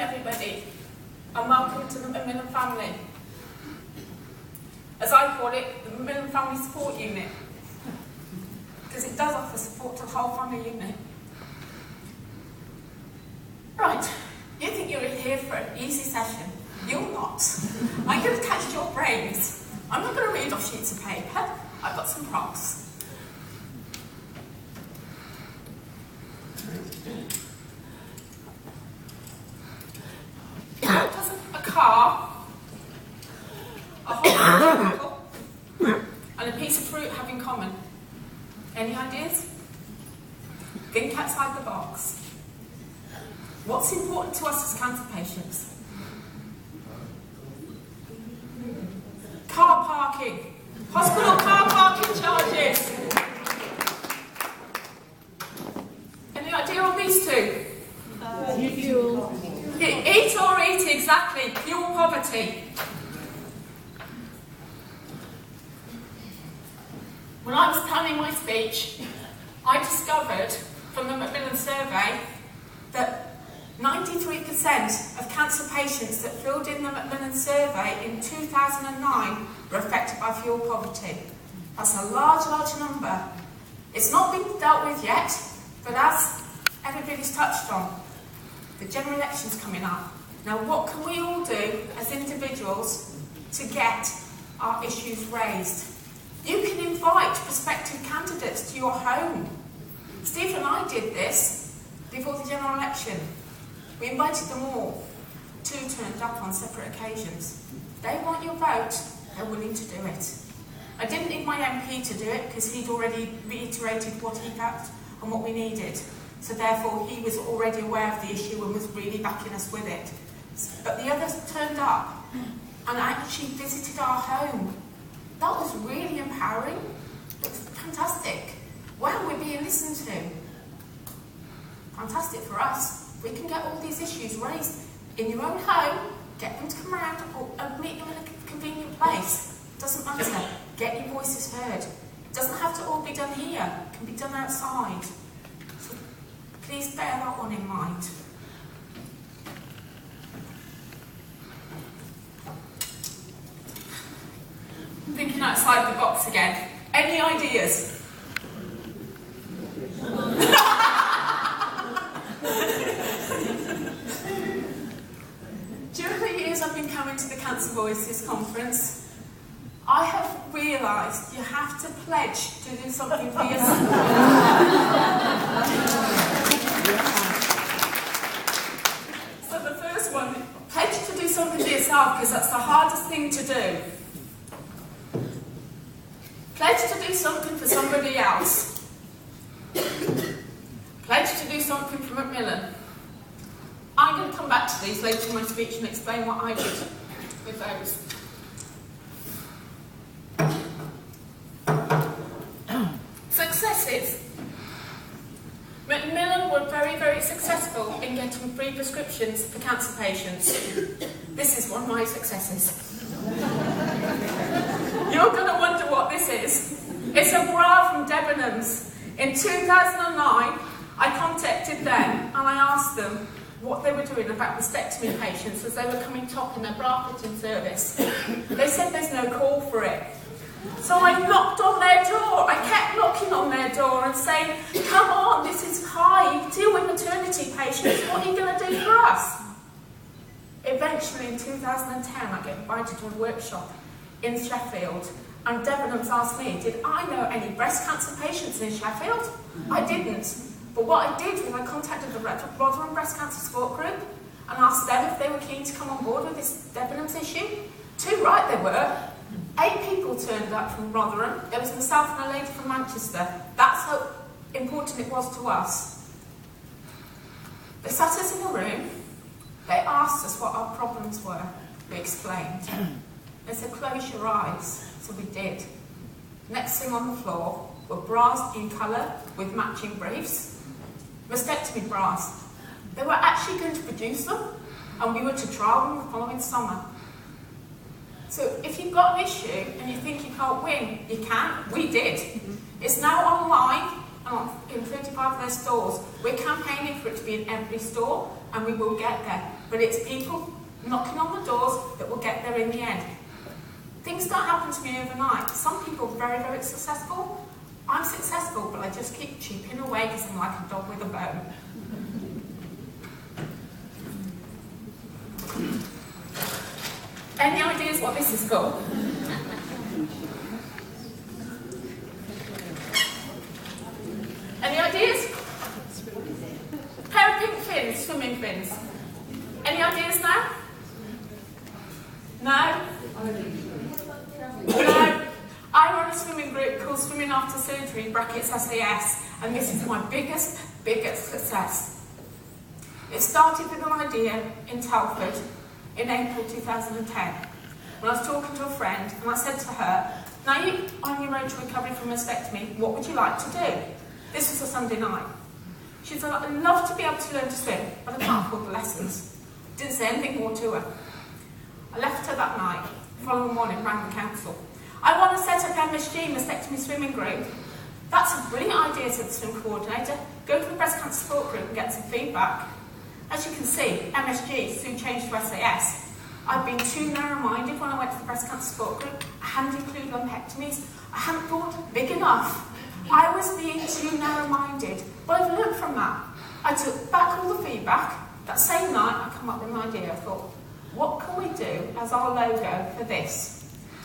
everybody, and welcome to the Macmillan family. As I call it, the Macmillan Family Support Unit, because it does offer support to the whole family unit. Right, you think you're here for an easy session. You're not. I'm going to catch your brains. I'm not going to read off sheets of paper. I've got some props. A car, a hot apple, and a piece of fruit have in common. Any ideas? Think outside the box. What's important to us as cancer patients? Car parking. Hospital car parking charges. Any idea on these two? Fuel. Eat or eat, exactly. Fuel poverty. When I was planning my speech, I discovered from the Macmillan survey that 93% of cancer patients that filled in the Macmillan survey in 2009 were affected by fuel poverty. That's a large, large number. It's not been dealt with yet, but as everybody's touched on, the general election's coming up. Now, what can we all do as individuals to get our issues raised? You can invite prospective candidates to your home. Steve and I did this before the general election. We invited them all. 2 turned up on separate occasions. They want your vote, they're willing to do it. I didn't need my MP to do it because he'd already reiterated what he felt and what we needed. So therefore he was already aware of the issue and was really backing us with it. But the others turned up and actually visited our home. That was really empowering. It was fantastic. Wow, we're being listened to. Fantastic for us. We can get all these issues raised in your own home, get them to come around or meet them in a convenient place. Doesn't matter. Get your voices heard. It doesn't have to all be done here. It can be done outside. So please bear that one in mind. Thinking outside the box again. Any ideas? During the years I've been coming to the Cancer Voices conference, I have realised you have to pledge to do something for yourself. So the first one, pledge to do something for yourself because that's the hardest thing to do. Pledge to do something for somebody else. Pledge to do something for Macmillan. I'm going to come back to these later in my speech and explain what I did with those. Successes. Macmillan were very, very successful in getting free prescriptions for cancer patients. This is one of my successes. You're going to wonder what this is. It's a bra from Debenhams. In 2009, I contacted them and I asked them what they were doing about mastectomy patients as they were coming top in their bra fitting service. They said there's no call for it. So I knocked on their door. I kept knocking on their door and saying, come on, this is high. You deal with maternity patients. What are you going to do for us? Eventually, in 2010, I get invited to a workshop in Sheffield, and Debenhams asked me, did I know any breast cancer patients in Sheffield? I didn't. But what I did was I contacted the Rotherham Breast Cancer Support Group and asked them if they were keen to come on board with this Debenhams issue. Too right they were. 8 people turned up from Rotherham. There was myself and a lady from Manchester. That's how important it was to us. They sat us in a room. They asked us what our problems were. We explained. They said, close your eyes. So we did. Next thing on the floor were bras in colour with matching briefs. Mastectomy bras. They were actually going to produce them and we were to trial them the following summer. So if you've got an issue and you think you can't win, you can. We did. It's now online in 35 of their stores. We're campaigning for it to be in every store and we will get there. but it's people knocking on the doors that will get there in the end. Things don't happen to me overnight. Some people are very, very successful. I'm successful, but I just keep chipping away because I'm like a dog with a bone. Any ideas what this is called? Any ideas? Pair of pink fins, swimming fins. Any ideas now? No? No. I run a swimming group called Swimming After Surgery, (SAS), and this is my biggest success. It started with an idea in Telford in April 2010, when I was talking to a friend, and I said to her, now you're on your road to recovery from mastectomy, what would you like to do? This was a Sunday night. She said, I'd love to be able to learn to swim, but I can't afford the lessons. Didn't say anything more to her. I left her that night. The following morning, rang the council. I want to set up MSG, mastectomy swimming group. That's a brilliant idea, said the swim coordinator. Go to the breast cancer support group and get some feedback. As you can see, MSG soon changed to SAS. I'd been too narrow-minded when I went to the breast cancer support group. I hadn't included lumpectomies. I hadn't thought big enough. I was being too narrow-minded. But I've learned from that. I took back all the feedback. That same night, I come up with an idea. I thought, what can we do as our logo for this?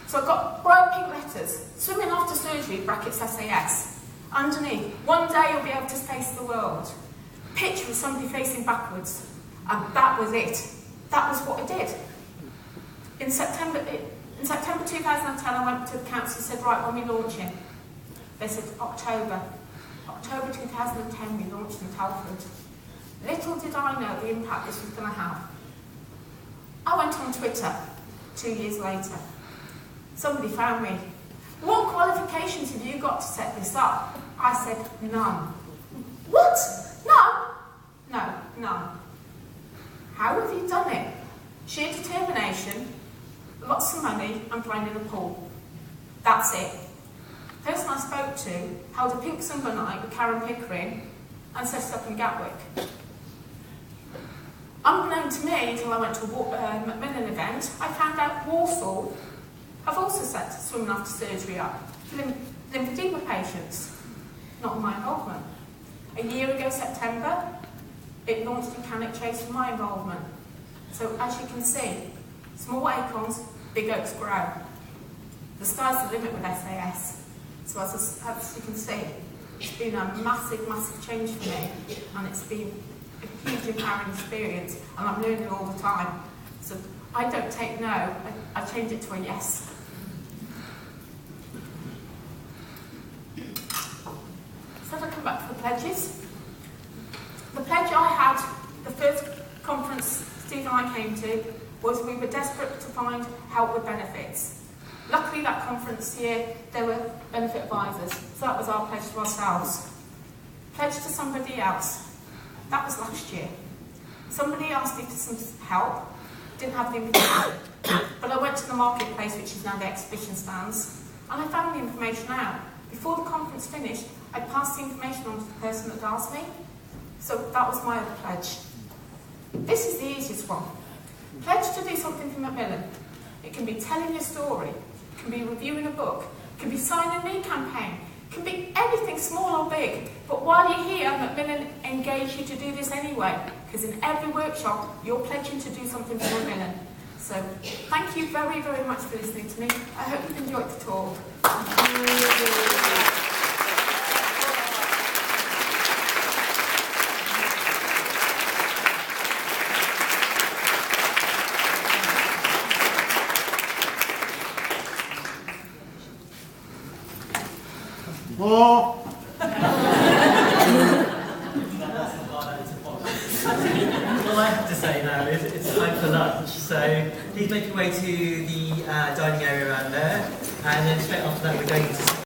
So I got bright pink letters, Swimming After Surgery, (SAS). Underneath, one day you'll be able to face the world. Picture of somebody facing backwards. And that was it. That was what I did. In September 2010, I went to the council and said, right, when are we launching? They said, October 2010, we launched in Telford. Little did I know the impact this was going to have. I went on Twitter 2 years later. Somebody found me. What qualifications have you got to set this up? I said, none. What? None? No, none. How have you done it? Sheer determination, lots of money, and playing in a pool. That's it. The person I spoke to held a pink summer night with Karen Pickering and set it up in Gatwick. Unbeknown to me, until I went to a Macmillan event, I found out Walsall have also set Swimming After Surgery up for lymphedema patients. Not my involvement. A year ago, September, it launched in Cannock Chase with my involvement. So as you can see, small acorns, big oaks grow. The sky's the limit with SAS. So as you can see, it's been a massive change for me, and it's been a huge empowering experience, and I'm learning all the time. So I don't take no, I change it to a yes. So if I come back to the pledges. The pledge I had, the first conference Steve and I came to, was we were desperate to find help with benefits. Luckily that conference year, there were benefit advisors, so that was our pledge to ourselves. Pledge to somebody else. That was last year. Somebody asked me for some help, didn't have the information, but I went to the marketplace, which is now the exhibition stands, and I found the information out. Before the conference finished, I passed the information on to the person that asked me, so that was my other pledge. This is the easiest one. Pledge to do something for Macmillan. It can be telling your story, it can be reviewing a book, it can be signing a campaign, it can be anything small or big. But while you're here, Macmillan engage you to do this anyway, because in every workshop, you're pledging to do something for Macmillan. So thank you very, very much for listening to me. I hope you've enjoyed the talk. Oh. All I have to say now is it's time for lunch, so please make your way to the dining area around there, and then straight after that we're going to